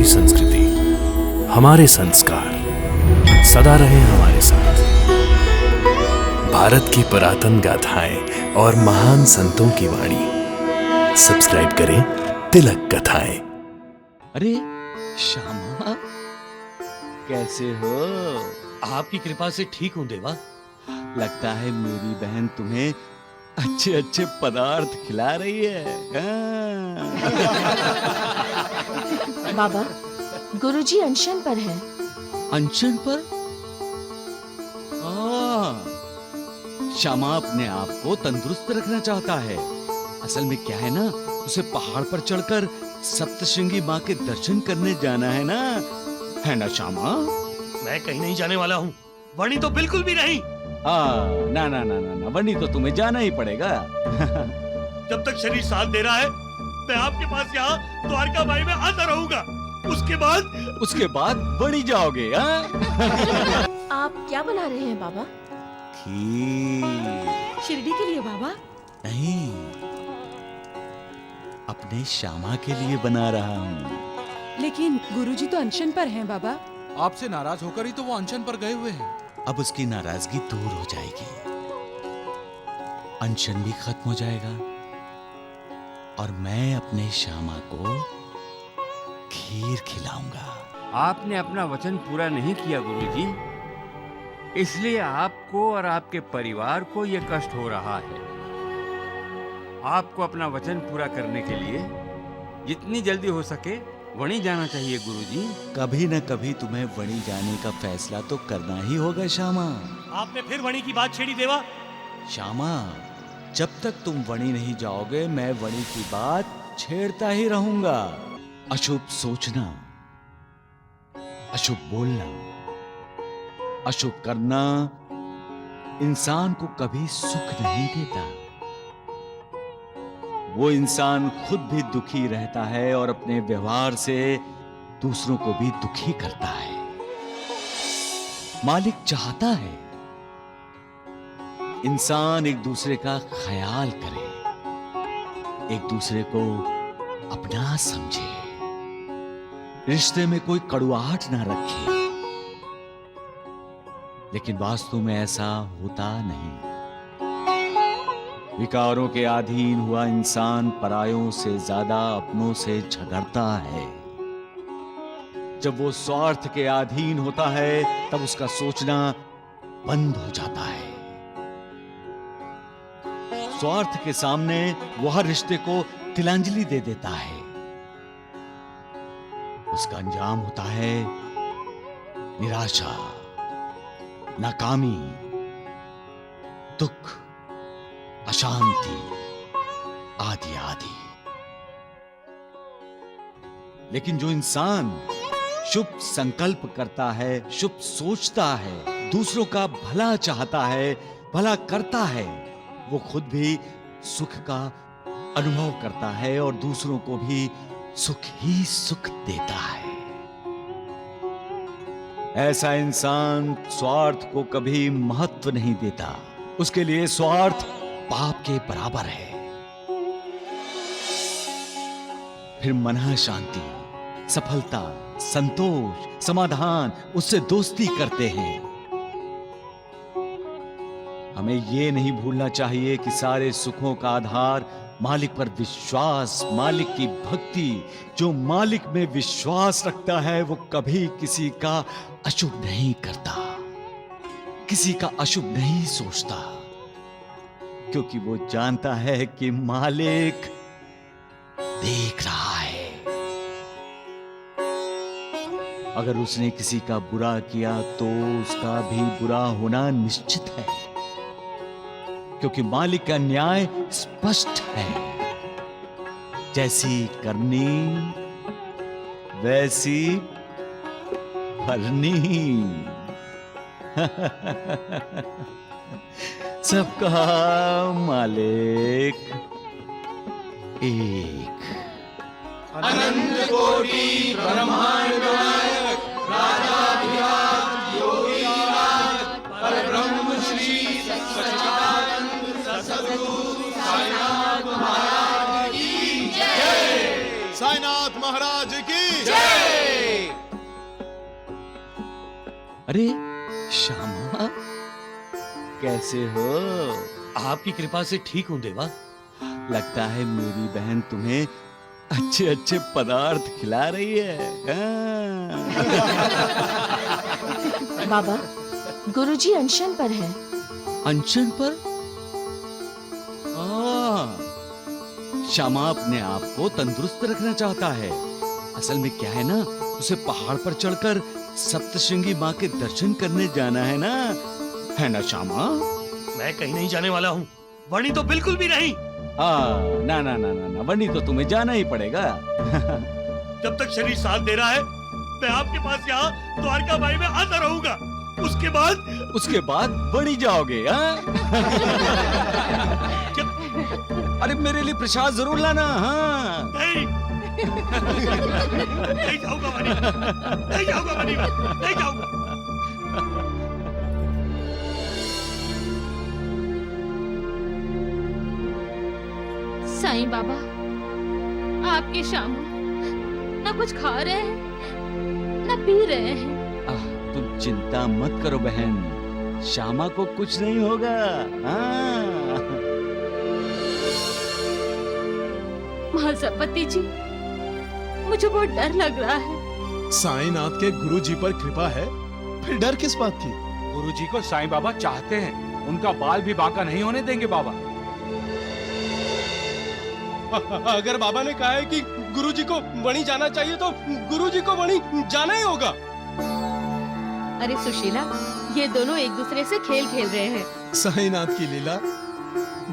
हमारी संस्कृति, हमारे संस्कार सदा रहे हमारे साथ। भारत की पुरातन गाथाएं और महान संतों की वाणी। सब्सक्राइब करें तिलक कथाएं। अरे श्यामा, कैसे हो? आपकी कृपा से ठीक हूं देवा। लगता है मेरी बहन तुम्हें अच्छे अच्छे पदार्थ खिला रही है। बाबा, गुरुजी अनशन पर हैं। अनशन पर? श्यामा अपने आप को तंदुरुस्त रखना चाहता है। असल में क्या है ना, उसे पहाड़ पर चढ़कर सप्तशृंगी माँ के दर्शन करने जाना है ना श्यामा? मैं कहीं नहीं जाने वाला हूँ। वणी तो बिल्कुल भी नहीं। ना ना ना ना ना, वणी तो तुम्हें जाना ही पड़ेगा। जब तक शरीर साथ दे रहा है, मैं आपके पास यहाँ द्वारका माई में आता रहूंगा। उसके बाद वणी जाओगे? आप क्या बना रहे हैं बाबा? खीर। शिरडी के लिए बाबा? नहीं, अपने श्यामा के लिए बना रहा हूँ। लेकिन गुरुजी तो अनशन पर हैं बाबा। आपसे नाराज होकर ही तो वो अनशन पर गए हुए हैं। अब उसकी नाराजगी दूर हो जाएगी, अनशन भी खत्म हो जाएगा और मैं अपने श्यामा को खीर खिलाऊंगा। आपने अपना वचन पूरा नहीं किया गुरुजी, इसलिए आपको और आपके परिवार को यह कष्ट हो रहा है। आपको अपना वचन पूरा करने के लिए जितनी जल्दी हो सके वणी जाना चाहिए गुरुजी। कभी न कभी तुम्हें वणी जाने का फैसला तो करना ही होगा श्यामा। आपने फिर वणी की बात छेड़ी देवा। श्यामा, जब तक तुम वणी नहीं जाओगे, मैं वणी की बात छेड़ता ही रहूंगा। अशुभ सोचना, अशुभ बोलना, अशुभ करना इंसान को कभी सुख नहीं देता। वो इंसान खुद भी दुखी रहता है और अपने व्यवहार से दूसरों को भी दुखी करता है। मालिक चाहता है इंसान एक दूसरे का ख्याल करे, एक दूसरे को अपना समझे, रिश्ते में कोई कड़ुआहट ना रखे। लेकिन वास्तव में ऐसा होता नहीं। विकारों के अधीन हुआ इंसान परायों से ज्यादा अपनों से झगड़ता है। जब वो स्वार्थ के अधीन होता है, तब उसका सोचना बंद हो जाता है। स्वार्थ के सामने वो हर रिश्ते को तिलांजलि दे देता है। उसका अंजाम होता है निराशा, नाकामी, दुख, अशांति आदि आदि। लेकिन जो इंसान शुभ संकल्प करता है, शुभ सोचता है, दूसरों का भला चाहता है, भला करता है, वो खुद भी सुख का अनुभव करता है और दूसरों को भी सुख ही सुख देता है। ऐसा इंसान स्वार्थ को कभी महत्व नहीं देता। उसके लिए स्वार्थ पाप के बराबर है। फिर मन शांति, सफलता, संतोष, समाधान, उससे दोस्ती करते हैं। हमें यह नहीं भूलना चाहिए कि सारे सुखों का आधार मालिक पर विश्वास, मालिक की भक्ति। जो मालिक में विश्वास रखता है वो कभी किसी का अशुभ नहीं करता, किसी का अशुभ नहीं सोचता, क्योंकि वो जानता है कि मालिक देख रहा है। अगर उसने किसी का बुरा किया तो उसका भी बुरा होना निश्चित है, क्योंकि मालिक का न्याय स्पष्ट है। जैसी करनी वैसी भरनी। सबका मालिक एक। अनंत कोटि ब्रह्मांड नायक राजाधिराज योगीराज परब्रह्म श्री सच्चिदानंद सद्गुरु साईनाथ महाराज की जय। साईनाथ महाराज की अरे श्यामा, कैसे हो? आपकी कृपा से ठीक हूँ देवा। लगता है मेरी बहन तुम्हें अच्छे अच्छे पदार्थ खिला रही है। बाबा, गुरुजी अनशन पर हैं। अनशन पर? श्यामा अपने आप को तंदुरुस्त रखना चाहता है। असल में क्या है ना, उसे पहाड़ पर चढ़कर सप्तशृंगी माँ के दर्शन करने जाना है ना श्यामा? मैं कहीं नहीं जाने वाला हूँ, वणी तो बिल्कुल भी नहीं। ना ना ना ना ना, वनी तो तुम्हें जाना ही पड़ेगा। जब तक शरीर साथ दे रहा है, मैं आपके पास यहाँ द्वारका माई में आता रहूंगा। उसके बाद वनी जाओगे? अरे मेरे लिए प्रसाद जरूर लाना। हाँ नहीं नहीं जाऊंगा वनी, नहीं जाऊंगा वनी, नहीं जाऊंगा। साईं बाबा, आपके श्यामा न कुछ खा रहे हैं न पी रहे हैं। तुम चिंता मत करो बहन, श्यामा को कुछ नहीं होगा। महासपति जी, मुझे बहुत डर लग रहा है। साईनाथ के गुरुजी पर कृपा है, फिर डर किस बात की? गुरुजी को साईं बाबा चाहते हैं, उनका बाल भी बांका नहीं होने देंगे बाबा। अगर बाबा ने कहा है कि गुरुजी को वणी जाना चाहिए तो गुरुजी को वणी जाना ही होगा। अरे सुशीला, ये दोनों एक दूसरे से खेल खेल रहे हैं। साईनाथ की लीला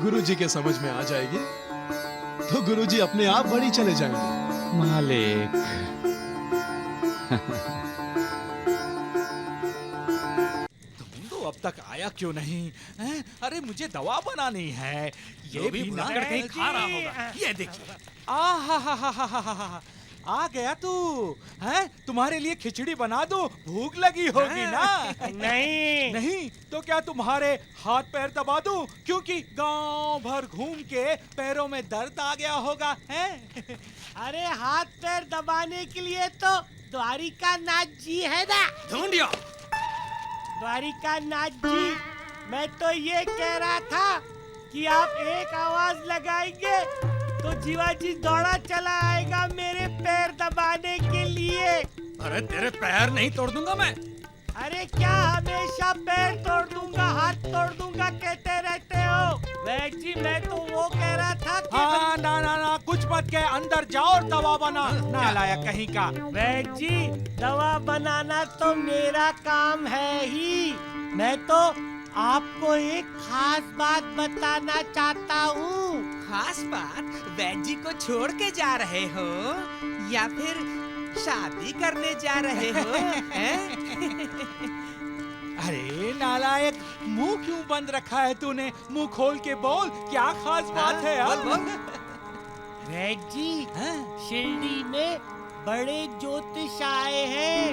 गुरुजी के समझ में आ जाएगी तो गुरुजी अपने आप वणी चले जाएंगे। मालिक, तो अब तक आया क्यों नहीं है? अरे मुझे दवा बनानी है। ये भी ना कहीं खा रहा होगा। ये देखिए, आ गया तू है? तुम्हारे लिए खिचड़ी बना दूं? भूख लगी होगी ना? नहीं नहीं तो क्या तुम्हारे हाथ पैर दबा दूं? क्योंकि गांव भर घूम के पैरों में दर्द आ गया होगा है? अरे हाथ पैर दबाने के लिए तो द्वारिका नाथ जी है ना। ढूंढियो। द्वारिका नाथ जी, मैं तो ये कह रहा था कि आप एक आवाज लगाएंगे तो जीवाजी दौड़ा चला आएगा मेरे पैर दबाने के लिए। अरे तेरे पैर नहीं तोड़ दूंगा मैं। अरे क्या हमेशा पैर तोड़ दूंगा हाथ तोड़ दूंगा कहते रहते हो? वैद जी, मैं तो वो कह रहा था कि ना ना ना, कुछ मत कह, अंदर जाओ और दवा बना। नालायक कहीं का। वैद जी, दवा बनाना तो मेरा काम है ही। मैं तो आपको एक खास बात बताना चाहता हूँ। खास बात? वैद जी को छोड़ के जा रहे हो या फिर शादी करने जा रहे हो? अरे नालायक, मुंह क्यों बंद रखा है तूने? मुंह खोल के बोल, क्या खास बात है यार? वैद जी, शिरडी में बड़े ज्योतिष आए हैं।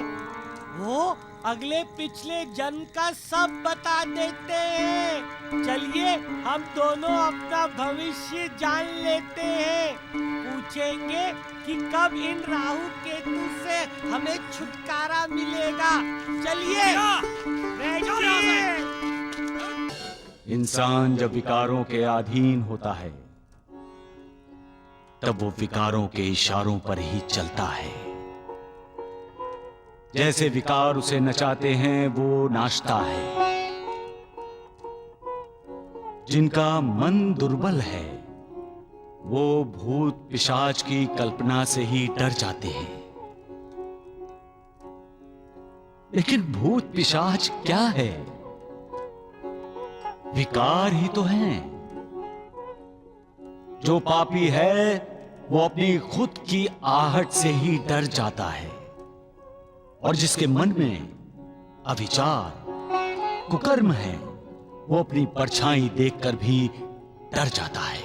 वो अगले पिछले जन्म का सब बता देते हैं। चलिए हम दोनों अपना भविष्य जान लेते हैं। पूछेंगे कि कब इन राहु केतु से हमें छुटकारा मिलेगा। चलिए। इंसान जब विकारों के अधीन होता है तब वो विकारों के इशारों पर ही चलता है। जैसे विकार उसे नचाते हैं वो नाचता है। जिनका मन दुर्बल है वो भूत पिशाच की कल्पना से ही डर जाते हैं। लेकिन भूत पिशाच क्या है? विकार ही तो हैं। जो पापी है वो अपनी खुद की आहट से ही डर जाता है, और जिसके मन में अविचार कुकर्म है वो अपनी परछाई देखकर भी डर जाता है।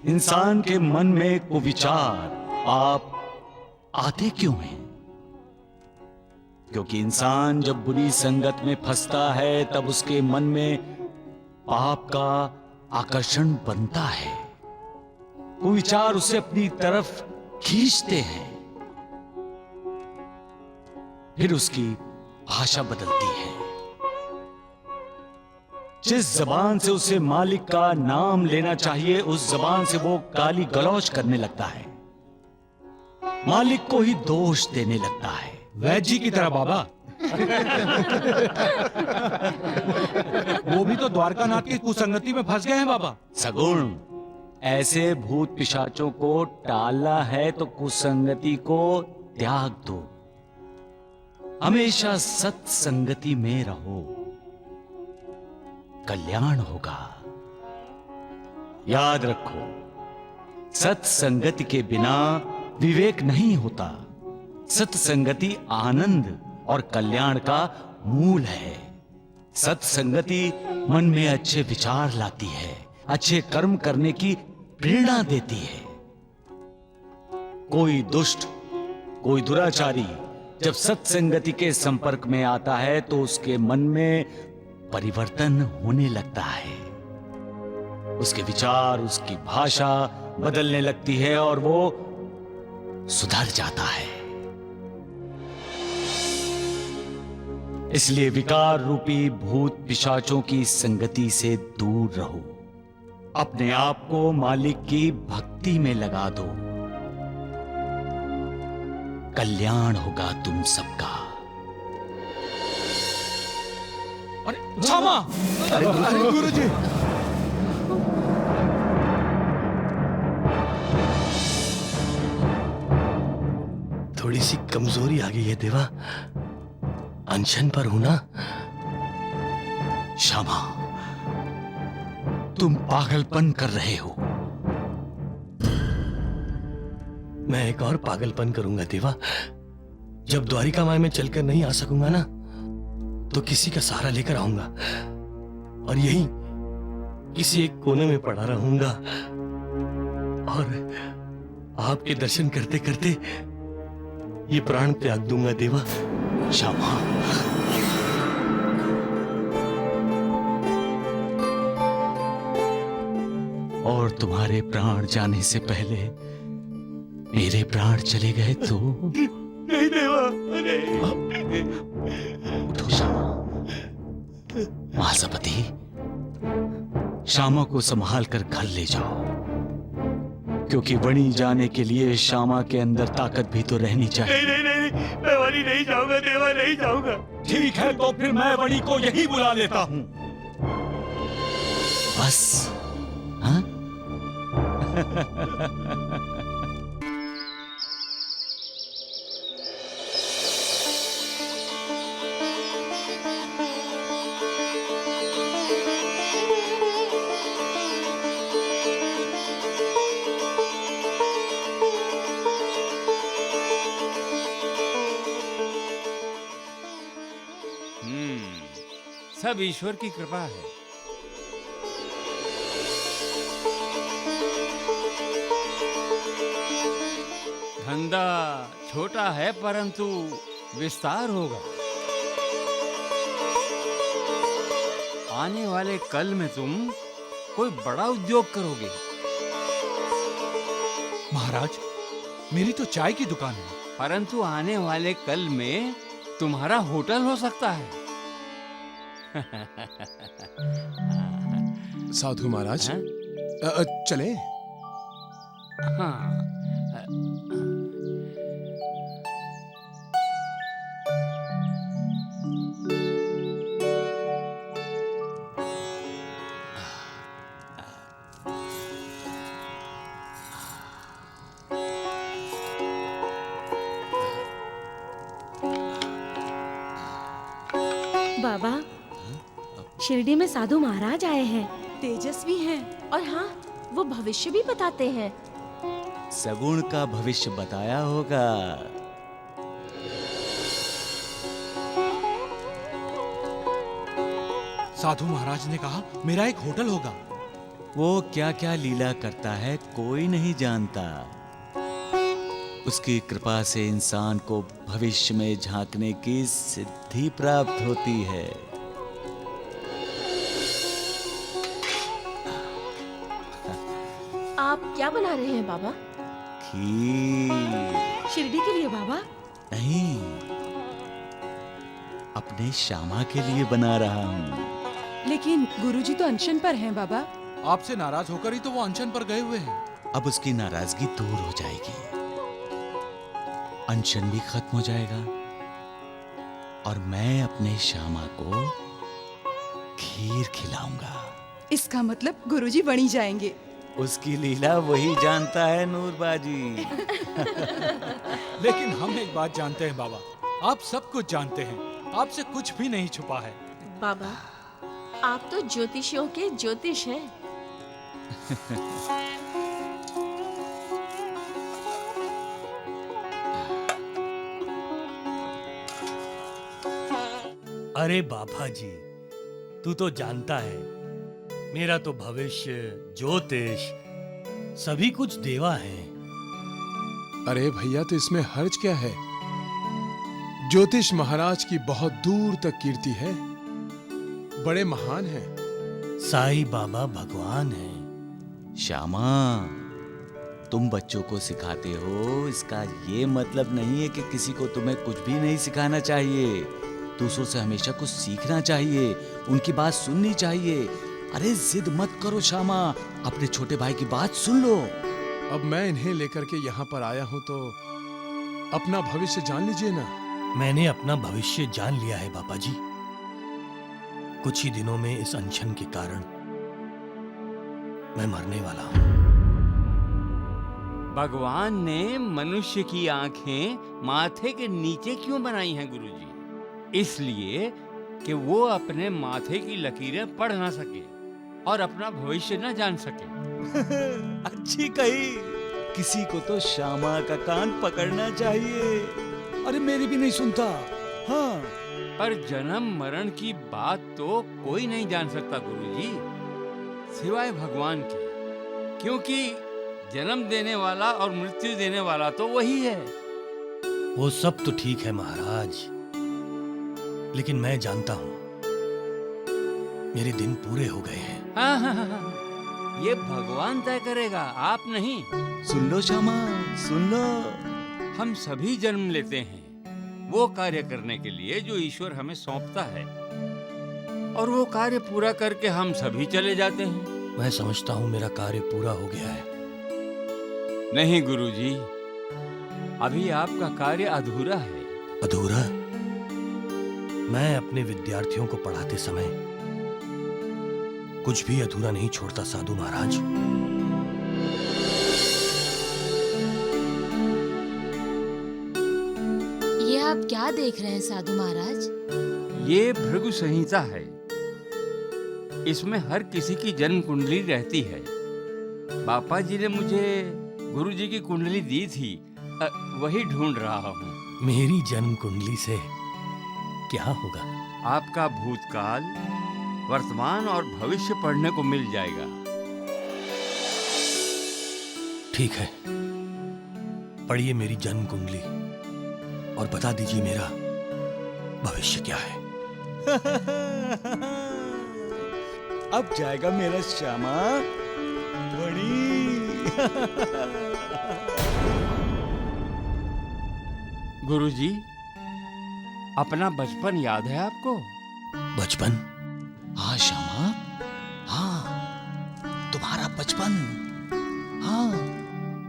इंसान के मन में कुविचार पाप आते क्यों हैं? क्योंकि इंसान जब बुरी संगत में फंसता है तब उसके मन में पाप का आकर्षण बनता है। कुविचार उसे अपनी तरफ खींचते हैं। फिर उसकी भाषा बदलती है। जिस जबान से उसे मालिक का नाम लेना चाहिए, उस जबान से वो गाली गलौज करने लगता है, मालिक को ही दोष देने लगता है। वैद्य जी की तरह बाबा। वो भी तो द्वारकानाथ की कुसंगति में फंस गए हैं बाबा। सगुण, ऐसे भूत पिशाचों को टालना है तो कुसंगति को त्याग दो। हमेशा सत्संगति में रहो, कल्याण होगा। याद रखो, सत्संगति के बिना विवेक नहीं होता। सत्संगति आनंद और कल्याण का मूल है। सत्संगति मन में अच्छे विचार लाती है, अच्छे कर्म करने की प्रेरणा देती है। कोई दुष्ट, कोई दुराचारी जब सत्संगति के संपर्क में आता है तो उसके मन में परिवर्तन होने लगता है। उसके विचार, उसकी भाषा बदलने लगती है और वो सुधर जाता है। इसलिए विकार रूपी भूत पिशाचों की संगति से दूर रहो। अपने आप को मालिक की भक्ति में लगा दो। कल्याण होगा तुम सबका। अरे क्षमा। अरे गुरुजी, थोड़ी सी कमजोरी आ गई है देवा, अनशन पर हूं ना। श्यामा, तुम पागलपन कर रहे हो। मैं एक और पागलपन करूंगा देवा। जब द्वारिका माई में चलकर नहीं आ सकूंगा ना, तो किसी का सहारा लेकर आऊंगा और यही किसी एक कोने में पड़ा रहूंगा और आपके दर्शन करते करते ये प्राण त्याग दूंगा देवा। श्यामा, और तुम्हारे प्राण जाने से पहले मेरे प्राण चले गए तो? नहीं देवा, नहीं। उठो श्यामा। महासपति, श्यामा को संभाल कर घर ले जाओ, क्योंकि वणी जाने के लिए श्यामा के अंदर ताकत भी तो रहनी चाहिए। नहीं, मैं वणी नहीं जाऊंगा देवा, नहीं जाऊंगा। ठीक है, तो फिर मैं वणी को यही बुला लेता हूं। बस, हाँ? सब ईश्वर की कृपा है। धंधा छोटा है परंतु विस्तार होगा। आने वाले कल में तुम कोई बड़ा उद्योग करोगे। महाराज, मेरी तो चाय की दुकान है। परंतु आने वाले कल में तुम्हारा होटल हो सकता है। साधु महाराज, हाँ? चले? हाँ। बाबा, शिरडी में साधु महाराज आए हैं। तेजस्वी हैं। और हाँ, वो भविष्य भी बताते हैं। सगुण का भविष्य बताया होगा। साधु महाराज ने कहा मेरा एक होटल होगा। वो क्या क्या लीला करता है कोई नहीं जानता। उसकी कृपा से इंसान को भविष्य में झांकने की सिद्धि प्राप्त होती है। आप क्या क्या बना रहे हैं बाबा? खीर शिरडी के लिए बाबा? नहीं, अपने श्यामा के लिए बना रहा हूँ। लेकिन गुरुजी तो अनशन पर हैं बाबा। आपसे नाराज होकर ही तो वो अनशन पर गए हुए हैं। अब उसकी नाराजगी दूर हो जाएगी, अनशन भी खत्म हो जाएगा और मैं अपने श्यामा को खीर खिलाऊंगा। इसका मतलब गुरुजी बनी जाएंगे। उसकी लीला वही जानता है नूरबाजी। लेकिन हम एक बात जानते हैं बाबा, आप सब कुछ जानते हैं, आपसे कुछ भी नहीं छुपा है। बाबा, आप तो ज्योतिषियों के ज्योतिष हैं। अरे बाबा जी, तू तो जानता है मेरा तो भविष्य, ज्योतिष सभी कुछ देवा है। अरे भैया, तो इसमें हर्ज क्या है? ज्योतिष महाराज की बहुत दूर तक कीर्ति है, बड़े महान हैं। साईं बाबा भगवान हैं। श्यामा, तुम बच्चों को सिखाते हो, इसका ये मतलब नहीं है कि किसी को तुम्हें कुछ भी नहीं सिखाना चाहिए। दूसरों से हमेशा कुछ सीखना चाहिए, उनकी बात सुननी चाहिए। अरे जिद मत करो श्यामा, अपने छोटे भाई की बात सुन लो। अब मैं इन्हें लेकर के यहाँ पर आया हूँ तो अपना भविष्य जान लीजिए ना। मैंने अपना भविष्य जान लिया है बाबा जी। कुछ ही दिनों में इस अनशन के कारण मैं मरने वाला हूँ। भगवान ने मनुष्य की आंखें माथे के नीचे क्यों बनाई हैं गुरुजी? इसलिए कि वो अपने माथे की लकीरें पढ़ ना सके और अपना भविष्य न जान सके। अच्छी कही। किसी को तो श्यामा का कान पकड़ना चाहिए। अरे मेरी भी नहीं सुनता। हाँ, पर जन्म मरण की बात तो कोई नहीं जान सकता गुरुजी, सिवाय भगवान के, क्योंकि जन्म देने वाला और मृत्यु देने वाला तो वही है। वो सब तो ठीक है महाराज, लेकिन मैं जानता हूं मेरे दिन पूरे हो गए हैं। हाँ, ये भगवान तय करेगा, आप नहीं। सुन लो श्यामा, सुन लो। हम सभी जन्म लेते हैं वो कार्य करने के लिए जो ईश्वर हमें सौंपता है, और वो कार्य पूरा करके हम सभी चले जाते हैं। मैं समझता हूं मेरा कार्य पूरा हो गया है। नहीं गुरुजी, अभी आपका कार्य अधूरा है। अधूरा? मैं अपने विद्यार्थियों को पढ़ाते समय कुछ भी अधूरा नहीं छोड़ता साधु महाराज। ये आप क्या देख रहे हैं साधु महाराज? ये भृगु संहिता है। इसमें हर किसी की जन्म कुंडली रहती है। पापा जी ने मुझे गुरुजी की कुंडली दी थी, वही ढूंढ रहा हूँ। मेरी जन्म कुंडली से क्या होगा? आपका भूतकाल, वर्तमान और भविष्य पढ़ने को मिल जाएगा। ठीक है, पढ़िए मेरी जन्म कुंडली और बता दीजिए मेरा भविष्य क्या है। अब जाएगा मेरा श्यामा बड़ी। गुरुजी, अपना बचपन याद है आपको? बचपन? हाँ श्यामा, हाँ, तुम्हारा बचपन। हाँ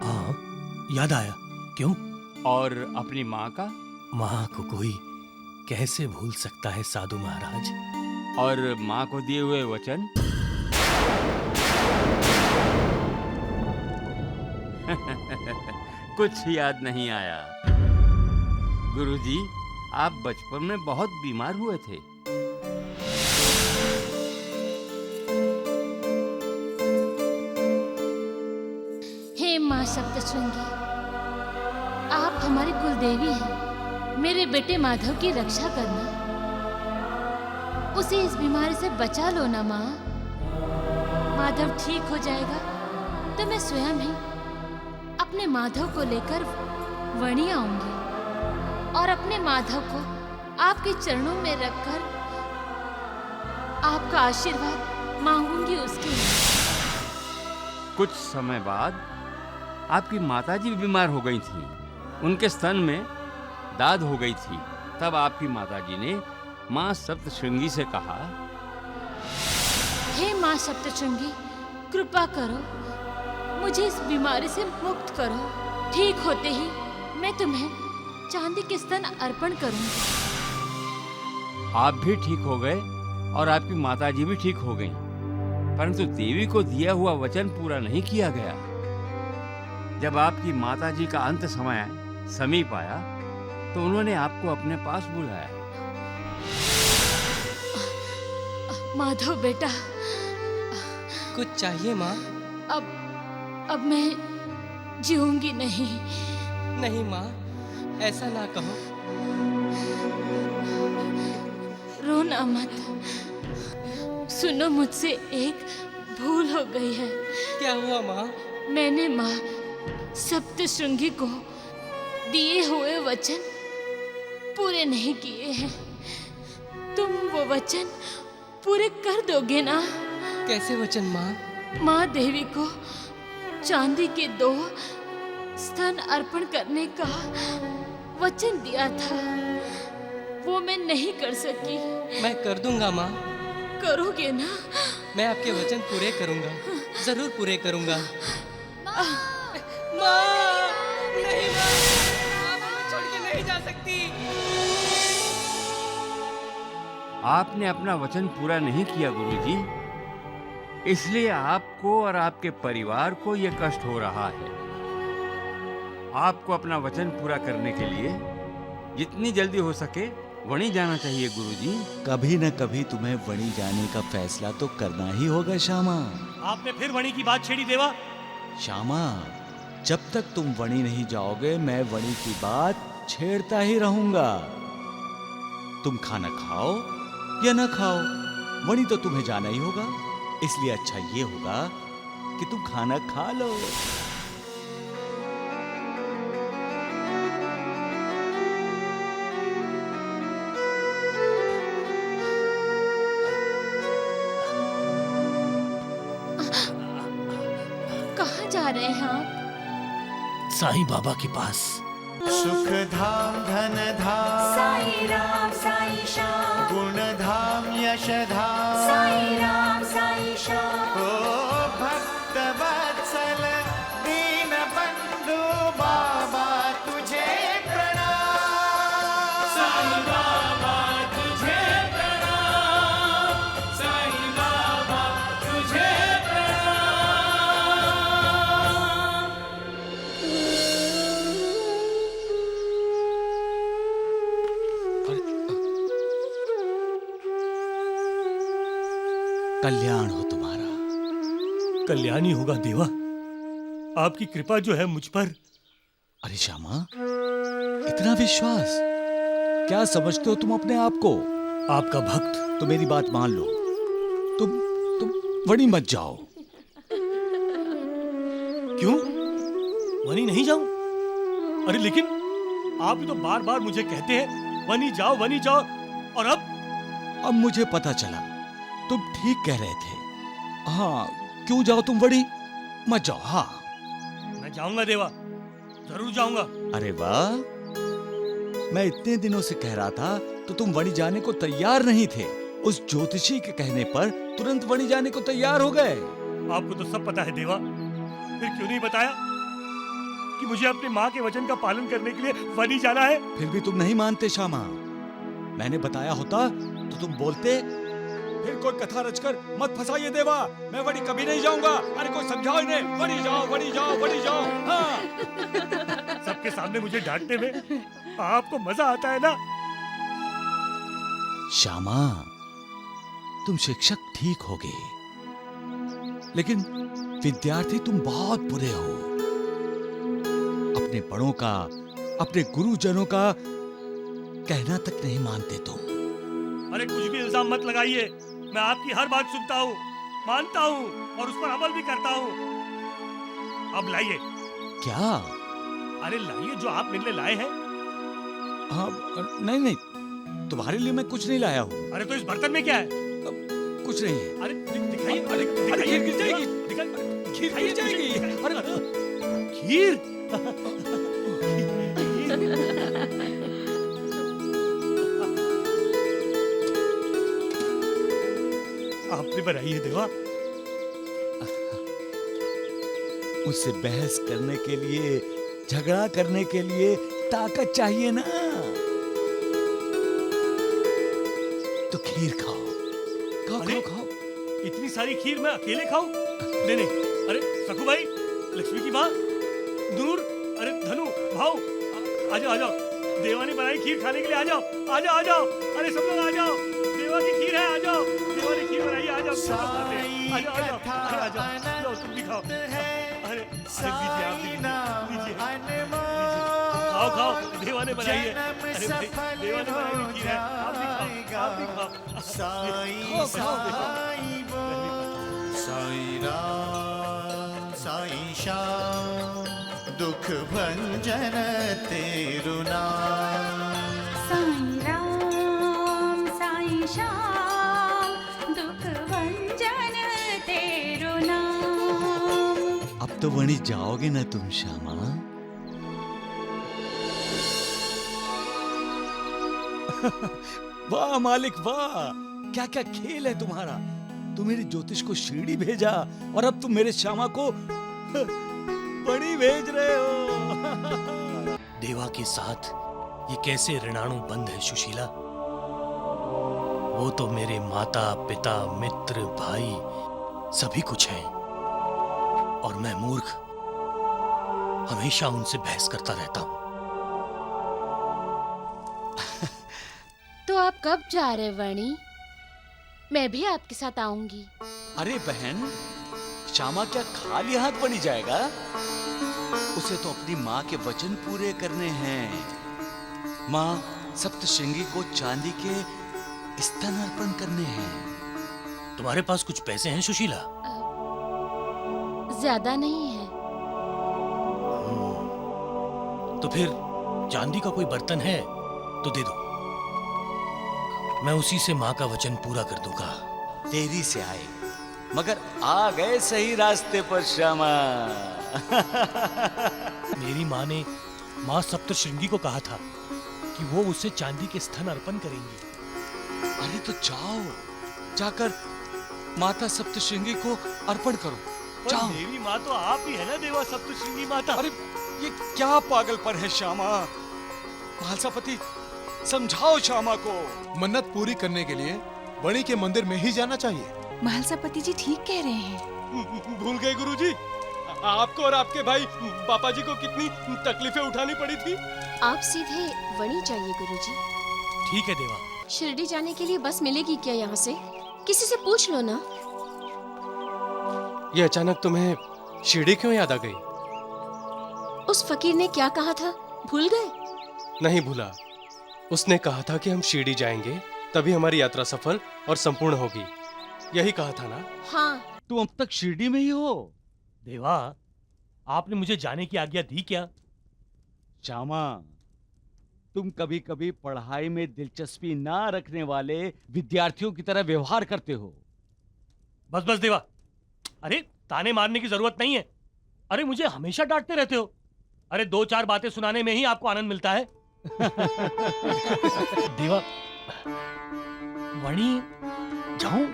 हाँ, याद आया। क्यों? और अपनी माँ का? माँ को कोई कैसे भूल सकता है साधु महाराज? और माँ को दिए हुए वचन? कुछ याद नहीं आया। गुरुजी, आप बचपन में बहुत बीमार हुए थे। हे माँ सप्तशृंगी, आप हमारी कुलदेवी हैं। मेरे बेटे माधव की रक्षा करना, उसे इस बीमारी से बचा लो ना माँ। माधव ठीक हो जाएगा तो मैं स्वयं ही अपने माधव को लेकर वणी आऊंगी और अपने माधव को आपके चरणों में रखकर आपका आशीर्वाद मांगूंगी उसके लिए। कुछ समय बाद आपकी माताजी भी बीमार हो गई थी, उनके स्तन में दाद हो गई थी। तब आपकी माताजी ने माँ सप्तशृंगी से कहा, हे माँ सप्तशृंगी, कृपा करो, मुझे इस बीमारी से मुक्त करो। ठीक होते ही मैं तुम्हें चांदी के स्तन अर्पण करूंगी। आप भी ठीक हो गए और आपकी माताजी भी ठीक हो गईं। परंतु देवी को दिया हुआ वचन पूरा नहीं किया गया। जब आपकी माताजी का अंत समय समीप आया तो उन्होंने आपको अपने पास बुलाया। माधव बेटा, कुछ चाहिए माँ? अब मैं जीऊंगी नहीं। नहीं माँ, ऐसा ना कहो। रोना मत। सुनो, मुझसे एक भूल हो गई है। क्या हुआ माँ? मैंने माँ सप्तशृंगी को दिए हुए वचन पूरे नहीं किए हैं। तुम वो वचन पूरे कर दोगे ना? कैसे वचन माँ? माँ देवी को चांदी के 2 स्तन अर्पण करने का वचन दिया था, वो मैं नहीं कर सकी। मैं कर दूंगा माँ। करोगे ना? मैं आपके वचन पूरे करूंगा, जरूर पूरे करूंगा। माँ, नहीं माँ, आप हमें छोड़ के नहीं जा सकती। आपने अपना वचन पूरा नहीं किया गुरुजी, इसलिए आपको और आपके परिवार को यह कष्ट हो रहा है। आपको अपना वचन पूरा करने के लिए जितनी जल्दी हो सके वणी जाना चाहिए गुरुजी। कभी न कभी तुम्हें वणी जाने का फैसला तो करना ही होगा श्यामा। आपने फिर वणी की बात छेड़ी देवा। श्यामा, जब तक तुम वणी नहीं जाओगे मैं वणी की बात छेड़ता ही रहूंगा। तुम खाना खाओ या ना खाओ, वणी तो तुम्हें जाना ही होगा। इसलिए अच्छा ये होगा कि तुम खाना खा लो। कहाँ जा रहे हैं आप? साईं बाबा के पास। सुख धाम धन धाम साईं राम साईं श्याम, गुण धाम यश धाम साईं राम साईं श्याम। ओ भक्त वत्सल दीन बंधु बाबा तुझे प्रणाम। साईं बाबा तुझे प्रणाम, साईं बाबा तुझे प्रणाम। कल्याण हो तुम्हारा। कल्याण ही होगा देवा। आपकी कृपा जो है मुझ पर। अरे श्यामा, इतना विश्वास? क्या समझते हो तुम अपने आप को? आपका भक्त। तो मेरी बात मान लो, तुम वणी मत जाओ। क्यों? वनी नहीं जाऊं? अरे लेकिन आप भी तो बार बार मुझे कहते हैं वनी जाओ वनी जाओ, और अब मुझे पता चला तुम ठीक कह रहे थे। हाँ, क्यों जाओ तुम वणी? मत जाओ। हाँ, मैं जाऊंगा देवा, जरूर जाऊंगा। अरे वाह, मैं इतने दिनों से कह रहा था तो तुम वणी जाने को तैयार नहीं थे। उस ज्योतिषी के कहने पर तुरंत वणी जाने को तैयार हो गए। आपको तो सब पता है देवा, फिर क्यों नहीं बताया कि मुझे अपनी माँ के वचन का पालन करने के लिए वनी जाना है? फिर भी तुम नहीं मानते श्यामा। मैंने बताया होता तो तुम बोलते। फिर कोई कथा रचकर मत फंसाइए देवा, मैं वणी कभी नहीं जाऊंगा। अरे कोई समझाओ इन्हें, वणी जाओ वणी जाओ वणी जाओ। हाँ। सबके सामने मुझे डांटने में आपको मजा आता है ना? श्यामा, तुम शिक्षक ठीक होगे, लेकिन विद्यार्थी तुम बहुत बुरे हो। अपने बड़ों का, अपने गुरुजनों का कहना तक नहीं मानते तुम। अरे कुछ भी इल्जाम मत लगाइए, मैं आपकी हर बात सुनता हूँ, मानता हूँ और उस पर अमल भी करता हूँ। अब लाइए। क्या? अरे लाइए जो आप मेरे लिए लाए हैं। हाँ, नहीं नहीं, तुम्हारे लिए मैं कुछ नहीं लाया हूँ। अरे तो इस बर्तन में क्या है? कुछ नहीं है। अरे दिखाइए। अरे खीर गिर जाएगी। खीर गिर जाएगी। अरे खीर आपने बनाई है देवा। उससे बहस करने के लिए, झगड़ा करने के लिए ताकत चाहिए ना। तो खीर खाओ, खाओ अरे, खाओ खाओ। इतनी सारी खीर मैं अकेले खाऊं? नहीं नहीं, अरे सकू भाई, लक्ष्मी की माँ, नूर, अरे धनु भाव, आ जाओ आ जाओ, देवा ने बनाई खीर खाने के लिए, आ जाओ आ जाओ आ जाओ, अरे सब लोग आ जाओ, देवा की खीर है, आ जाओ, देवा ने खीर बनाई है, आ जाओ सब लोग खाते हैं, आ जाओ आ जाओ, अरे आ जाओ, लो तुम भी खाओ, अरे लीजिए आप भी लीजिए, खाओ खाओ, देवा ने बनाई है, अरे भाई देवा ने बनाई हुई खीर है, आप भी खाओ, आप भी खाओ, साईं साईं साईं राम साईं श्याम दुख भंजन तेरु नाम। साईं राम साईं श्याम दुख भंजन तेरो नाम। अब तो वणी जाओगे ना तुम श्यामा? वाह मालिक वाह, क्या क्या खेल है तुम्हारा। तुम मेरी ज्योतिष को शिरडी भेजा और अब तुम मेरे श्यामा को बड़ी भेज रहे हो। देवा के साथ ये कैसे ऋणाणु बंध है सुशीला। वो तो मेरे माता पिता मित्र भाई सभी कुछ हैं, और मैं मूर्ख हमेशा उनसे बहस करता रहता हूं। तो आप कब जा रहे वणी? मैं भी आपके साथ आऊंगी। अरे बहन, श्यामा क्या खाली हाथ बनी जाएगा? उसे तो अपनी माँ के वचन पूरे करने हैं। माँ सप्तशृंगी को चांदी के स्तन अर्पण करने हैं। तुम्हारे पास कुछ पैसे हैं सुशीला? ज्यादा नहीं है। तो फिर चांदी का कोई बर्तन है तो दे दो, मैं उसी से माँ का वचन पूरा कर दूंगा। देरी से आए मगर आ गए सही रास्ते पर श्यामा। मेरी माँ ने माँ सप्तशृंगी को कहा था कि वो उसे चांदी के स्तन अर्पण करेंगी। अरे तो जाओ, जाकर माता सप्तशृंगी को अर्पण करो। पर जाओ। मेरी माँ तो आप ही है ना देवा सप्तशृंगी माता। अरे ये क्या पागलपन है श्यामा। महालसापति समझाओ श्यामा को। मन्नत पूरी करने के लिए वणी के मंदिर में ही जाना चाहिए। महालसापति जी ठीक कह रहे हैं। भूल गए गुरुजी, आपको और आपके भाई पापा जी को कितनी तकलीफें उठानी पड़ी थी। आप सीधे वणी जाइए गुरुजी। ठीक है देवा। शिरडी जाने के लिए बस मिलेगी क्या यहाँ से? किसी से पूछ लो ना। ये अचानक तुम्हें शिरडी क्यों याद आ गई? उस फकीर ने क्या कहा था, भूल गए? नहीं भूला। उसने कहा था कि हम शिरडी जाएंगे, तभी हमारी यात्रा सफल और संपूर्ण होगी। यही कहा था ना? हाँ। तुम अब तक शिरडी में ही हो? देवा, आपने मुझे जाने की आज्ञा दी क्या? श्यामा, तुम कभी कभी पढ़ाई में दिलचस्पी ना रखने वाले विद्यार्थियों की तरह व्यवहार करते हो। बस बस देवा, अरे ताने मारने की जरूरत नहीं है। अरे मुझे हमेशा डांटते रहते हो। अरे दो चार बातें सुनाने में ही आपको आनंद मिलता है। देवा, वणी जाऊं?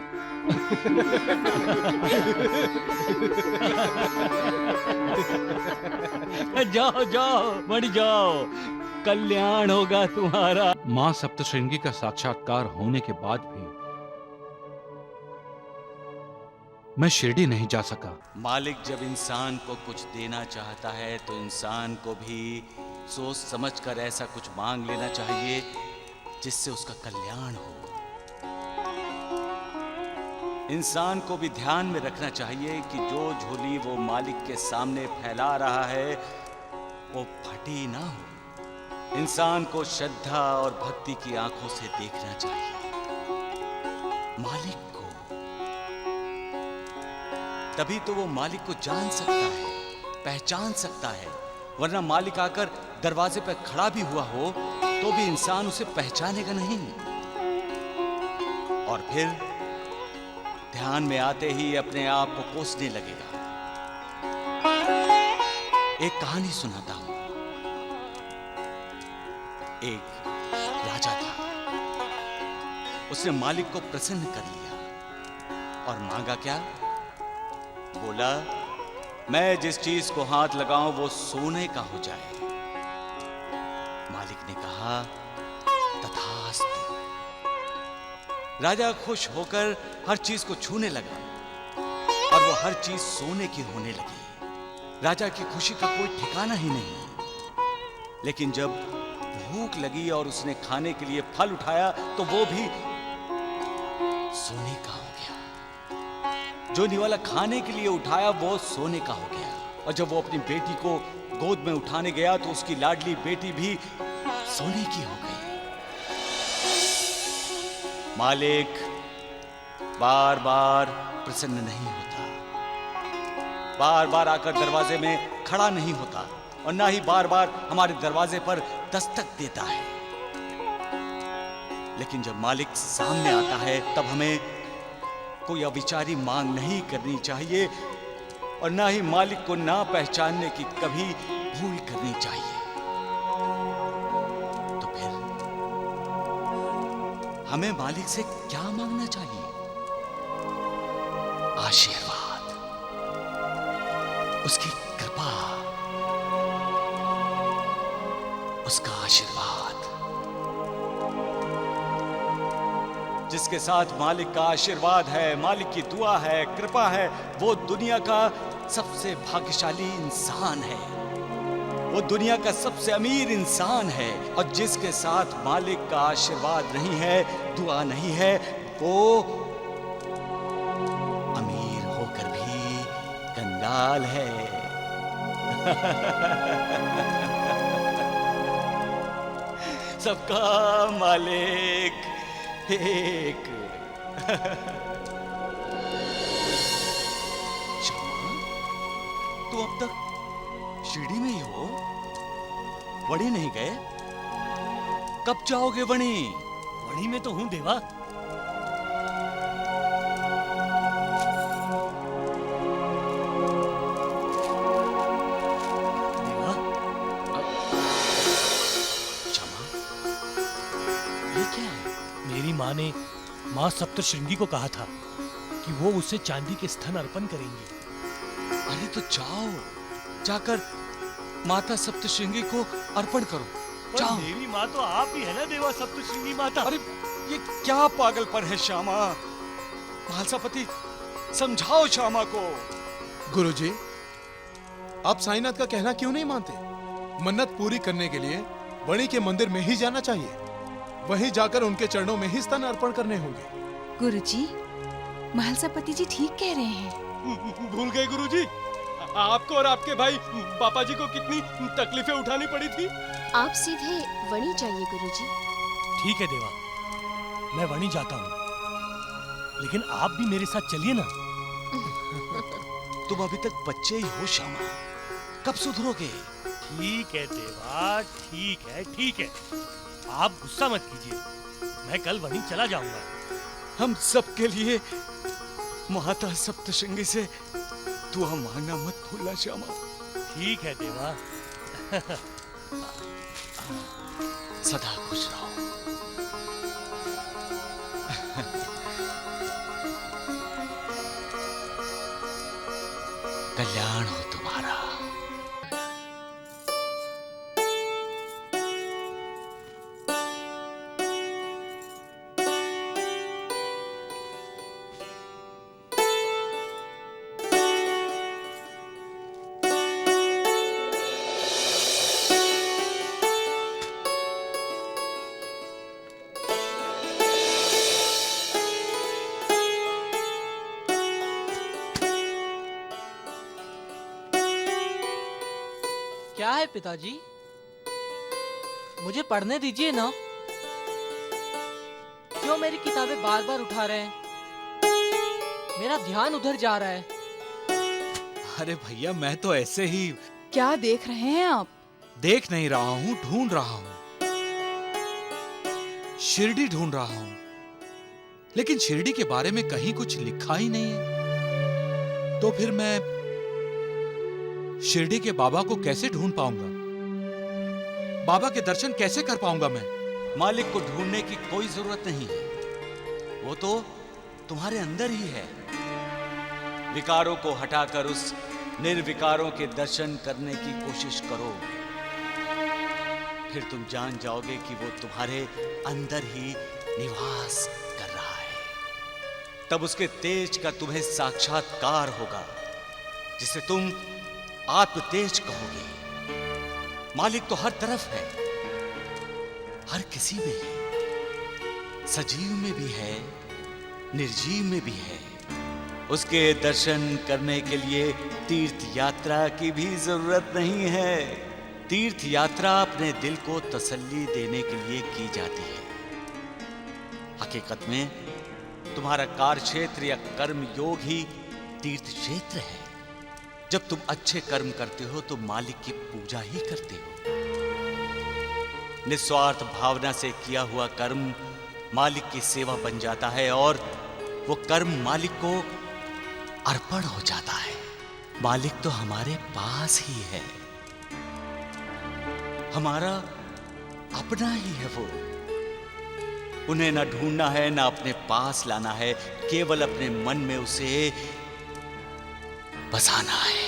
जाओ जाओ बढ़ जाओ, कल्याण होगा तुम्हारा। माँ सप्तशृंगी का साक्षात्कार होने के बाद भी मैं शिरडी नहीं जा सका। मालिक जब इंसान को कुछ देना चाहता है तो इंसान को भी सोच समझकर ऐसा कुछ मांग लेना चाहिए जिससे उसका कल्याण हो। इंसान को भी ध्यान में रखना चाहिए कि जो झोली वो मालिक के सामने फैला रहा है वो फटी ना हो। इंसान को श्रद्धा और भक्ति की आंखों से देखना चाहिए मालिक को, तभी तो वो मालिक को जान सकता है, पहचान सकता है। वरना मालिक आकर दरवाजे पर खड़ा भी हुआ हो तो भी इंसान उसे पहचानेगा नहीं, और फिर ध्यान में आते ही अपने आप को कोसने लगेगा। एक कहानी सुनाता हूं। एक राजा था, उसने मालिक को प्रसन्न कर लिया और मांगा क्या? बोला, मैं जिस चीज को हाथ लगाऊं वो सोने का हो जाए। मालिक ने कहा, तथास्तु। राजा खुश होकर हर चीज को छूने लगा और वो हर चीज सोने की होने लगी। राजा की खुशी का कोई ठिकाना ही नहीं। लेकिन जब भूख लगी और उसने खाने के लिए फल उठाया तो वो भी सोने का हो गया। जो निवाला खाने के लिए उठाया वो सोने का हो गया। और जब वो अपनी बेटी को गोद में उठाने गया तो उसकी लाडली बेटी भी सोने की हो गई। मालिक बार बार प्रसन्न नहीं होता, बार बार आकर दरवाजे में खड़ा नहीं होता और ना ही बार बार हमारे दरवाजे पर दस्तक देता है। लेकिन जब मालिक सामने आता है तब हमें कोई अविचारी मांग नहीं करनी चाहिए और ना ही मालिक को ना पहचानने की कभी भूल करनी चाहिए। तो फिर हमें मालिक से क्या मांगना चाहिए? आशीर्वाद, उसकी कृपा, उसका आशीर्वाद। जिसके साथ मालिक का आशीर्वाद है, मालिक की दुआ है, कृपा है, वो दुनिया का सबसे भाग्यशाली इंसान है, वो दुनिया का सबसे अमीर इंसान है। और जिसके साथ मालिक का आशीर्वाद नहीं है, दुआ नहीं है, वो अमीर होकर भी कंगाल है। सबका मालिक एक। श्यामा, तू अब तक शिरडी में ही हो? वणी नहीं गए? कब जाओगे वणी? वणी में तो हूं देवा। माँ ने माँ सप्तशृंगी को कहा था कि वो उसे चांदी के स्तन अर्पण करेंगी। अरे तो जाओ, जाकर माता सप्तशृंगी को अर्पण करो। जाओ। मेरी माँ तो आप ही है ना देवा, सप्तशृंगी माता। अरे ये क्या पागलपन है श्यामा? महालसापति, समझाओ श्यामा को। गुरुजी, आप साईनाथ का कहना क्यों नहीं मानते? मन्नत पूरी करने के लिए वणी के मंदिर में ही जाना चाहिए, वहीं जाकर उनके चरणों में ही स्तन अर्पण करने होंगे। गुरुजी, महालसापति जी ठीक कह रहे हैं। भूल गए गुरुजी, आपको और आपके भाई पापा जी को कितनी तकलीफें उठानी पड़ी थी। आप सीधे वणी जाइए गुरुजी। ठीक है देवा, मैं वणी जाता हूँ, लेकिन आप भी मेरे साथ चलिए ना। तुम अभी तक बच्चे ही हो श्यामा, कब सुधरोगे? ठीक है देवा, ठीक है, ठीक है, आप गुस्सा मत कीजिए, मैं कल वहीं चला जाऊंगा। हम सब के लिए माता सप्तशृंगी से दुआ मांगना मत भूलना श्यामा। ठीक है देवा। सदा खुश रहो। कल्याण हो तुम्हारा। क्या है पिताजी? मुझे पढ़ने दीजिए ना। क्यों मेरी किताबें बार बार उठा रहे हैं? मेरा ध्यान उधर जा रहा है। अरे भैया, मैं तो ऐसे ही। क्या देख रहे हैं आप? देख नहीं रहा हूँ, ढूंढ रहा हूँ। शिरडी ढूंढ रहा हूँ, लेकिन शिरडी के बारे में कहीं कुछ लिखा ही नहीं है। तो फिर मैं शिरडी के बाबा को कैसे ढूंढ पाऊंगा? बाबा के दर्शन कैसे कर पाऊंगा मैं? मालिक को ढूंढने की कोई जरूरत नहीं है, वो तो तुम्हारे अंदर ही है। विकारों को हटाकर उस निर्विकारों के दर्शन करने की कोशिश करो, फिर तुम जान जाओगे कि वो तुम्हारे अंदर ही निवास कर रहा है। तब उसके तेज का तुम्हें साक्षात्कार होगा, जिसे तुम आत्म तेज कहोगे। मालिक तो हर तरफ है, हर किसी में है, सजीव में भी है, निर्जीव में भी है। उसके दर्शन करने के लिए तीर्थ यात्रा की भी जरूरत नहीं है। तीर्थ यात्रा अपने दिल को तसल्ली देने के लिए की जाती है। हकीकत में तुम्हारा कार्य क्षेत्र या कर्म योग ही तीर्थ क्षेत्र है। जब तुम अच्छे कर्म करते हो तो मालिक की पूजा ही करते हो। निस्वार्थ भावना से किया हुआ कर्म मालिक की सेवा बन जाता है और वो कर्म मालिक को अर्पण हो जाता है। मालिक तो हमारे पास ही है, हमारा अपना ही है वो। उन्हें ना ढूंढना है, ना अपने पास लाना है, केवल अपने मन में उसे बसाना है।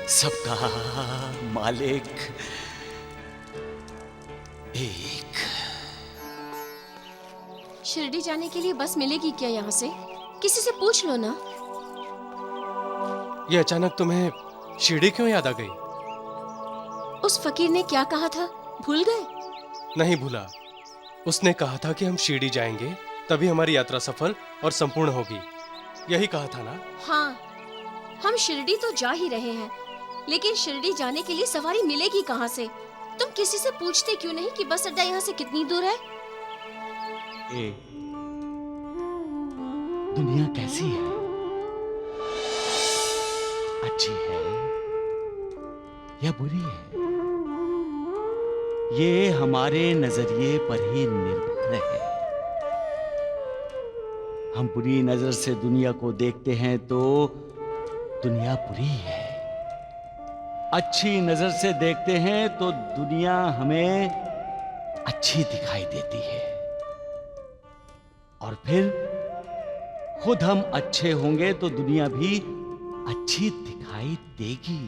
सबका मालिक एक। शिरडी जाने के लिए बस मिलेगी क्या यहाँ से? किसी से पूछ लो ना। ये अचानक तुम्हें शिरडी क्यों याद आ गई? उस फकीर ने क्या कहा था, भूल गए? नहीं भूला। उसने कहा था कि हम शिरडी जाएंगे, तभी हमारी यात्रा सफल और संपूर्ण होगी। यही कहा था ना? हाँ, हम शिरडी तो जा ही रहे हैं, लेकिन शिरडी जाने के लिए सवारी मिलेगी कहाँ से? तुम किसी से पूछते क्यों नहीं कि बस अड्डा यहाँ से कितनी दूर है? दुनिया कैसी है? अच्छी है या बुरी है? ये हमारे नजरिए पर ही निर्भर है। हम बुरी नजर से दुनिया को देखते हैं तो दुनिया बुरी है। अच्छी नजर से देखते हैं तो दुनिया हमें अच्छी दिखाई देती है। और फिर खुद हम अच्छे होंगे तो दुनिया भी अच्छी दिखाई देगी।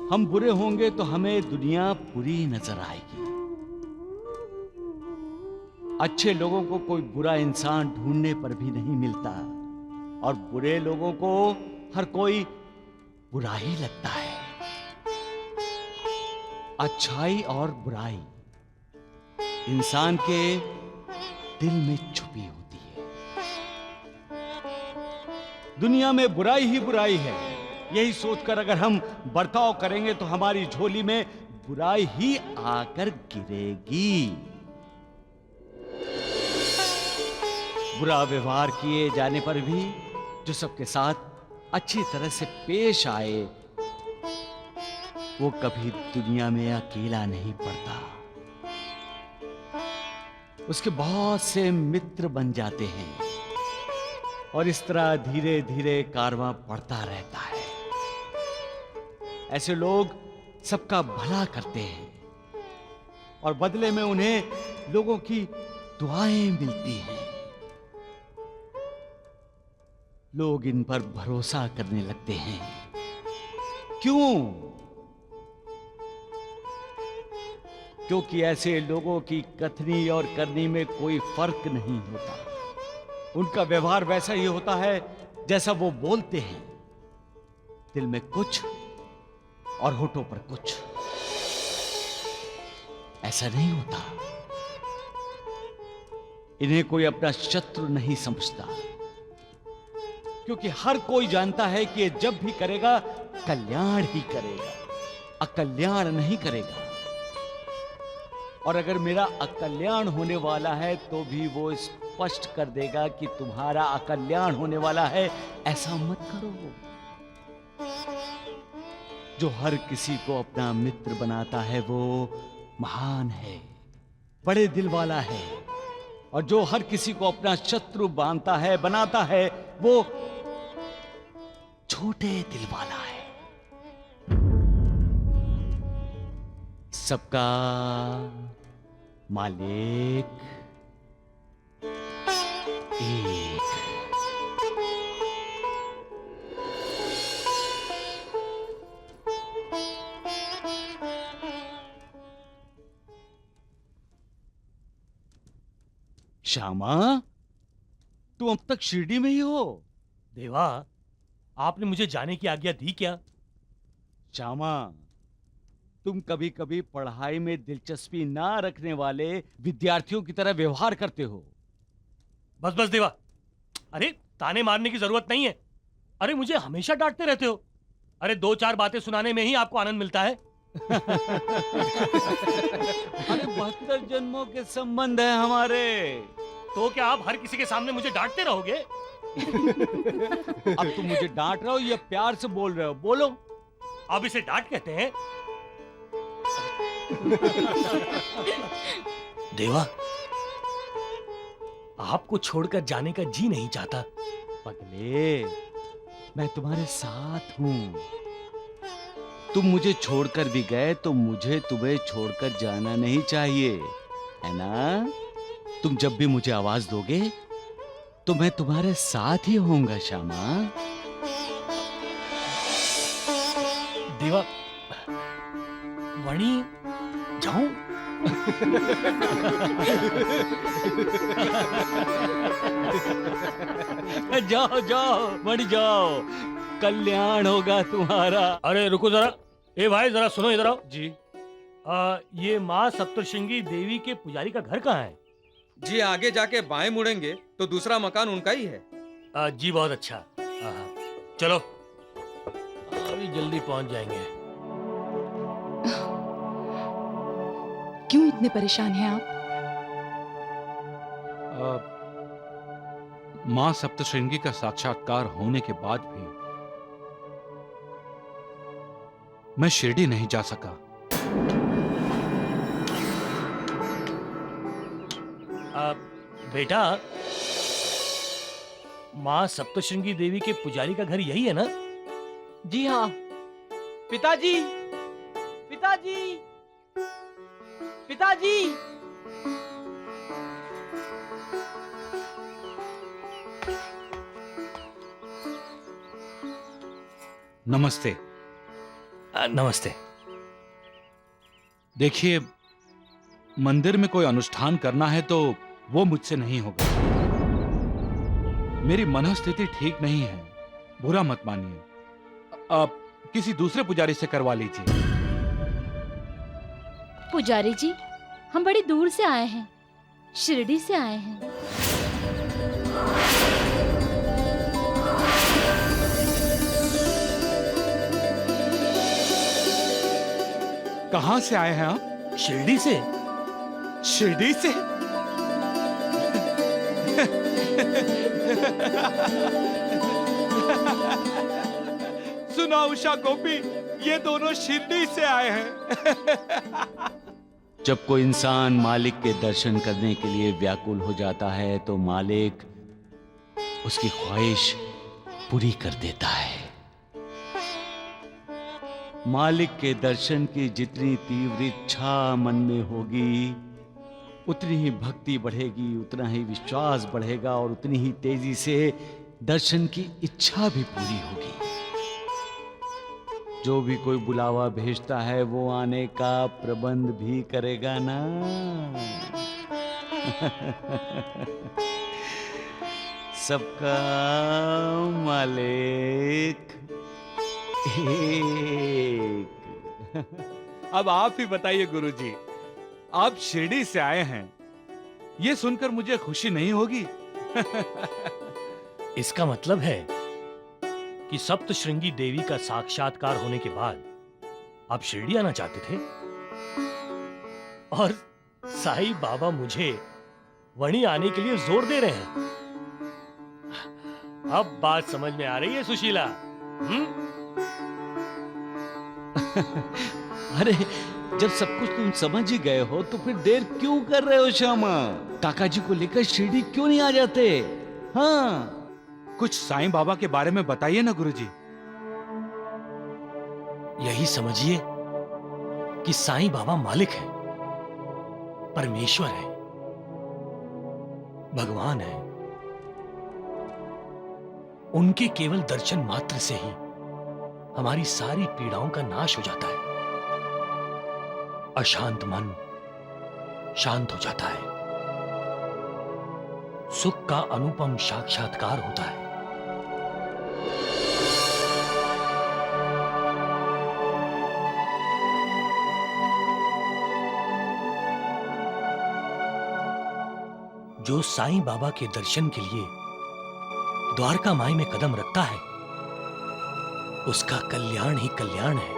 हम बुरे होंगे तो हमें दुनिया बुरी नजर आएगी। अच्छे लोगों को कोई बुरा इंसान ढूंढने पर भी नहीं मिलता, और बुरे लोगों को हर कोई बुरा ही लगता है। अच्छाई और बुराई इंसान के दिल में छुपी होती है। दुनिया में बुराई ही बुराई है, यही सोचकर अगर हम बर्ताव करेंगे तो हमारी झोली में बुराई ही आकर गिरेगी। बुरा व्यवहार किए जाने पर भी जो सबके साथ अच्छी तरह से पेश आए, वो कभी दुनिया में अकेला नहीं पड़ता। उसके बहुत से मित्र बन जाते हैं और इस तरह धीरे धीरे कारवां बढ़ता रहता है। ऐसे लोग सबका भला करते हैं और बदले में उन्हें लोगों की दुआएं मिलती हैं। लोग इन पर भरोसा करने लगते हैं। क्यों? क्योंकि ऐसे लोगों की कथनी और करनी में कोई फर्क नहीं होता। उनका व्यवहार वैसा ही होता है जैसा वो बोलते हैं। दिल में कुछ और होठों पर कुछ। ऐसा नहीं होता। इन्हें कोई अपना शत्रु नहीं समझता, क्योंकि हर कोई जानता है कि ये जब भी करेगा कल्याण ही करेगा, अकल्याण नहीं करेगा। और अगर मेरा अकल्याण होने वाला है तो भी वो स्पष्ट कर देगा कि तुम्हारा अकल्याण होने वाला है, ऐसा मत करो। जो हर किसी को अपना मित्र बनाता है वो महान है, बड़े दिल वाला है, और जो हर किसी को अपना शत्रु बांधता है, बनाता है, वो छोटे दिल वाला है। सबका मालिक एक। श्यामा, तुम अब तक शिरडी में ही हो? देवा, आपने मुझे जाने की आज्ञा दी क्या? श्यामा, तुम कभी कभी पढ़ाई में दिलचस्पी ना रखने वाले विद्यार्थियों की तरह व्यवहार करते हो। बस बस देवा, अरे ताने मारने की जरूरत नहीं है। अरे मुझे हमेशा डांटते रहते हो। अरे 2-4 बातें सुनाने में ही आपको आनंद मिलता है। अरे 72 जन्मों के संबंध है हमारे। तो क्या आप हर किसी के सामने मुझे डांटते रहोगे? अब तुम मुझे डांट रहे हो या प्यार से बोल रहे हो? बोलो। अब इसे डांट कहते हैं? देवा, आपको छोड़कर जाने का जी नहीं चाहता। पगले, मैं तुम्हारे साथ हूं। तुम मुझे छोड़कर भी गए तो मुझे तुम्हें छोड़कर जाना नहीं चाहिए, है ना? तुम जब भी मुझे आवाज दोगे तो मैं तुम्हारे साथ ही होऊंगा श्यामा। देवा, वणी जाऊं? जाओ जाओ, बढ़ जाओ, कल्याण होगा तुम्हारा। अरे रुको जरा, ए भाई जरा सुनो, इधर आओ। जी। ये माँ सप्तशृंगी देवी के पुजारी का घर कहाँ है? जी आगे जाके बाएं मुड़ेंगे तो दूसरा मकान उनका ही है। जी बहुत अच्छा। चलो अभी जल्दी पहुंच जाएंगे। क्यों इतने परेशान हैं आप? मां सप्तशृंगी का साक्षात्कार होने के बाद भी मैं शिरडी नहीं जा सका। बेटा, माँ सप्तशृंगी देवी के पुजारी का घर यही है ना? जी हाँ। पिताजी, पिताजी, पिताजी। नमस्ते। नमस्ते। देखिए, मंदिर में कोई अनुष्ठान करना है तो वो मुझसे नहीं होगा। मेरी मनस्थिति ठीक नहीं है, बुरा मत मानिए। आप किसी दूसरे पुजारी से करवा लीजिए। पुजारी जी, हम बड़ी दूर से आए हैं, शिरडी से आए हैं। कहां से आए हैं आप? शिरडी से। शिरडी से? सुना उषा गोपी, ये दोनों शिरडी से आए हैं। जब कोई इंसान मालिक के दर्शन करने के लिए व्याकुल हो जाता है तो मालिक उसकी ख्वाहिश पूरी कर देता है। मालिक के दर्शन की जितनी तीव्र इच्छा मन में होगी, उतनी ही भक्ति बढ़ेगी, उतना ही विश्वास बढ़ेगा और उतनी ही तेजी से दर्शन की इच्छा भी पूरी होगी। जो भी कोई बुलावा भेजता है वो आने का प्रबंध भी करेगा ना। सबका मालिक एक। अब आप ही बताइए गुरुजी, आप शिरडी से आए हैं, ये सुनकर मुझे खुशी नहीं होगी? इसका मतलब है कि सप्तशृंगी देवी का साक्षात्कार होने के बाद आप शिरडी आना चाहते थे और साईं बाबा मुझे वहीं आने के लिए जोर दे रहे हैं। अब बात समझ में आ रही है सुशीला? अरे, जब सब कुछ तुम समझ ही गए हो तो फिर देर क्यों कर रहे हो श्यामा? काका जी को लेकर शिरडी क्यों नहीं आ जाते? हाँ, कुछ साईं बाबा के बारे में बताइए ना गुरुजी। यही समझिए कि साईं बाबा मालिक है, परमेश्वर है, भगवान है। उनके केवल दर्शन मात्र से ही हमारी सारी पीड़ाओं का नाश हो जाता है। अशांत मन शांत हो जाता है। सुख का अनुपम साक्षात्कार होता है। जो साईं बाबा के दर्शन के लिए द्वारका माई में कदम रखता है, उसका कल्याण ही कल्याण है।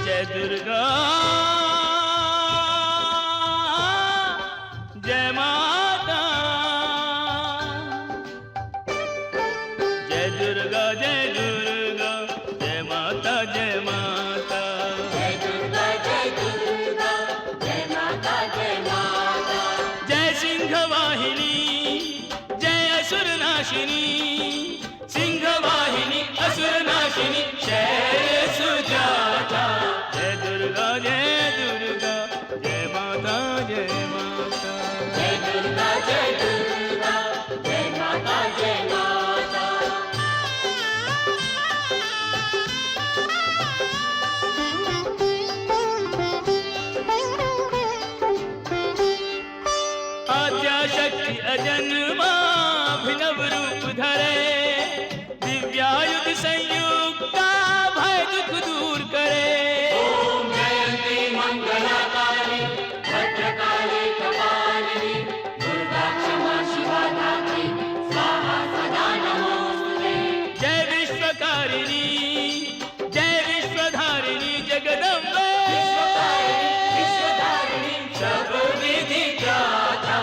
जय दुर्गा, जय माता, जय दुर्गा, जय दुर्गा, जय माता, जय माता, जय दुर्गा, जय दुर्गा, जय माता, जय माता, जय सिंह वाहिनी, जय असुर नाशिनी, सिंह वाहिनी, असुर नाशिनी, शैल सुजाता, जय दुर्गा, जय दुर्गा, जय माता, जय माता, जय दुर्गा, जय दुर्गा, जय माता, जय माता। आद्याशक्ति अजन्मा अभिनव रूप धरे, दिव्यायुध संयुक्ता भय दुख दूर करे। ओम जयंती मंगलाकाली भद्रकाली कपालिनी, दुर्गा क्षमा शिवा धात्री, स्वाहा सदा नमोस्तुते। जय विश्वकारिणी, जय विश्वधारिणी जगदम्बे, विश्वधारिणी सब विधि त्राता।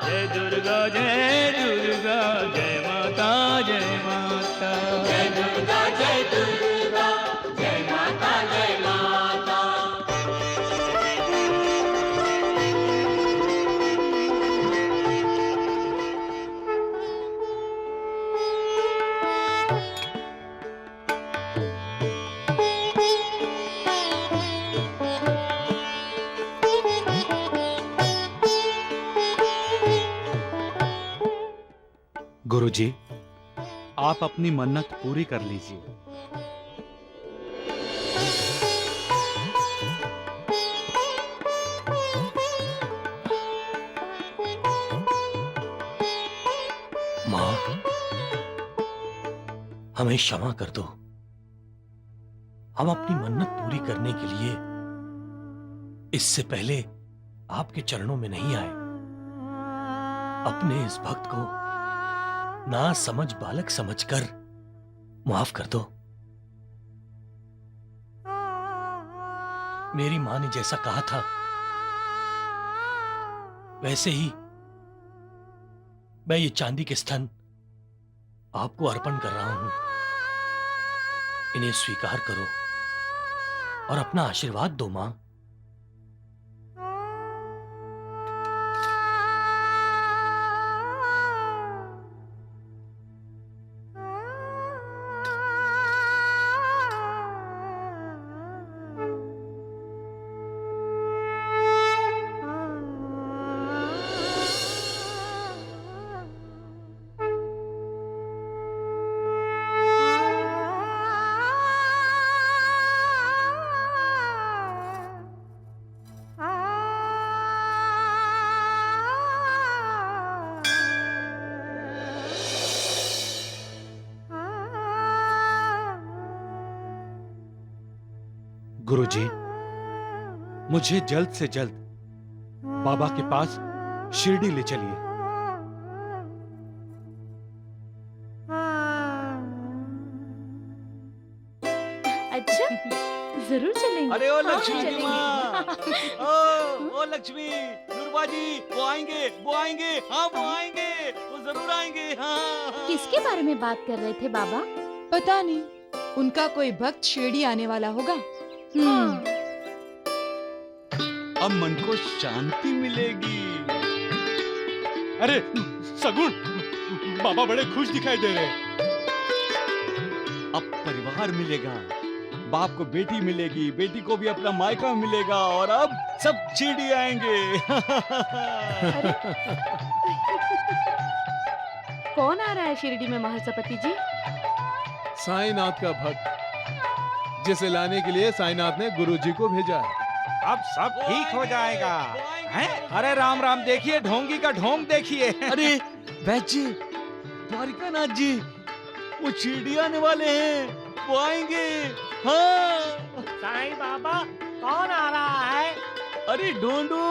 जय दुर्गा, जय दुर्गा, जय माता, जय माता, जय दुर्गा, जय दुर्गा, जय माता, जय माता। गुरुजी, आप अपनी मन्नत पूरी कर लीजिए। मां, हमें क्षमा कर दो। हम अपनी मन्नत पूरी करने के लिए इससे पहले आपके चरणों में नहीं आए। अपने इस भक्त को ना समझ बालक समझकर माफ कर दो। मेरी मां ने जैसा कहा था वैसे ही मैं ये चांदी के स्तन आपको अर्पण कर रहा हूं। इन्हें स्वीकार करो और अपना आशीर्वाद दो मां। गुरुजी, मुझे जल्द से जल्द बाबा के पास शिरडी ले चलिए। अच्छा, जरूर चलेंगे। अरे ओ हाँ, लक्ष्मी की चलेंगे। माँ, ओ लक्ष्मी, नुरबाजी, वो आएंगे, वो आएंगे, हाँ वो आएंगे, वो जरूर आएंगे। हाँ। किसके बारे में बात कर रहे थे बाबा? पता नहीं, उनका कोई भक्त शिरडी आने वाला होगा। अब मन को शांति मिलेगी। अरे सगुन, बाबा बड़े खुश दिखाई दे रहे हैं। अब परिवार मिलेगा, बाप को बेटी मिलेगी, बेटी को भी अपना मायका मिलेगा और अब सब शिरडी आएंगे। कौन आ रहा है शिरडी में महासपति जी? साईनाथ का भक्त, जिसे लाने के लिए साईनाथ ने गुरुजी को भेजा है। अब सब ठीक हो जाएगा। हैं? अरे राम राम, देखिए ढोंगी का ढोंग देखिए। अरे वैद्य जी, द्वारिकानाथ जी, वो शिरडी आने वाले हैं, वो आएंगे। हाँ। साईं बाबा, कौन आ रहा है? अरे ढोंडू,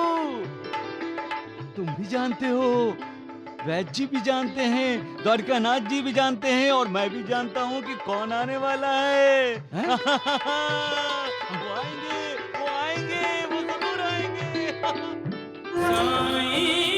तुम भी जानते हो, वैद्य जी भी जानते हैं, द्वारिकानाथ जी भी जानते हैं और मैं भी जानता हूँ कि कौन आने वाला है। वो आएंगे, वो आएंगे, वो जरूर आएंगे। साईं